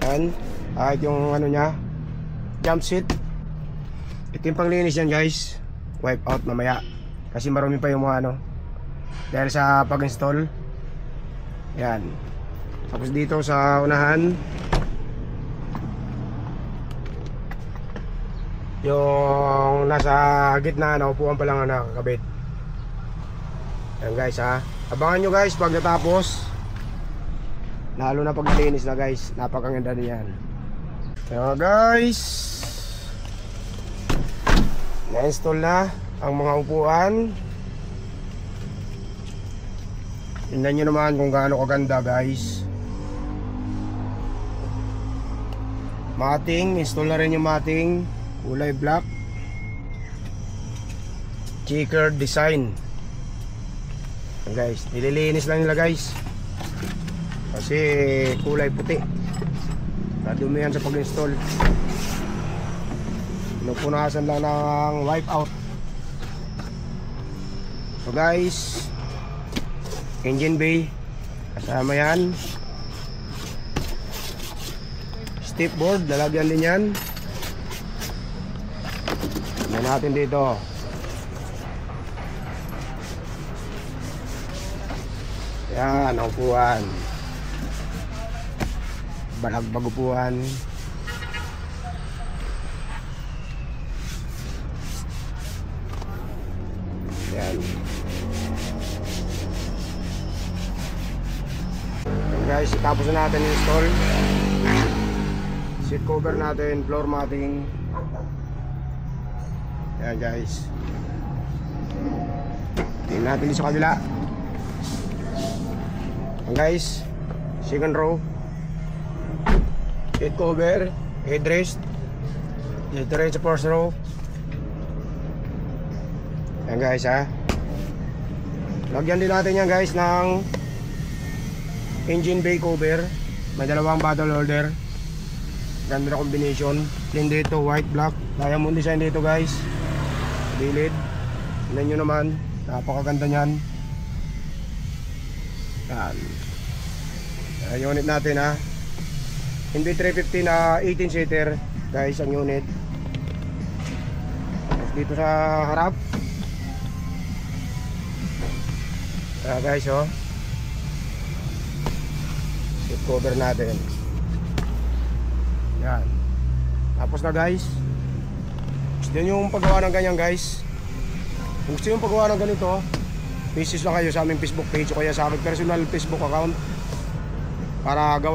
Yan. Kahit yung ano niya, jump seat. Ito yung panglinis yan guys. Wipe out mamaya. Kasi marami pa yung mga ano. Dahil sa pag-install. Yan. Tapos dito sa unahan, yung nasa gitna na upuan pa lang ang nakakabit. Yan guys ha. Abangan nyo guys pag natapos. Lalo na pag nalinis na guys. Napakaganda niyan. Yan guys, na-install na ang mga upuan. Tingnan nyo naman kung gaano kaganda guys. Mating, install na rin yung mating. Kulay black, checkered design. Guys, nililinis lang nila guys kasi kulay puti. Nadumi yan sa pag-install. Pinupunasan lang ng wipe out. So guys, engine bay kasama yan. Step board, lalagyan din yan. Tignan natin dito. Yan, ang upuan. Balagbag upuan. Yan. Yan guys, tapos na natin install. Seat cover natin, floor matting. Yan guys. Tingnan natin din sa kabila. Yan guys, second row. Seat cover, headrest. Dito rin sa first row. Yan guys ha. Lagyan din natin yan guys ng engine bay cover. May dalawang bottle holder. Ganda na combination. Din dito white black. Diamond design dito guys. Gilid. Tignan nyo naman. Napakaganda nyan. Yan. Yung unit natin ha. Hindi 350 na 18 seater guys ang unit. Tapos dito sa harap. Guys oh. Seat cover natin. Yan. Tapos na guys. Gusto nyo yung paggawa ng ganyan guys. Kung gusto nyo yung paggawa ng ganito, message lang kayo sa aming Facebook page o kaya sa aming personal Facebook account para gawa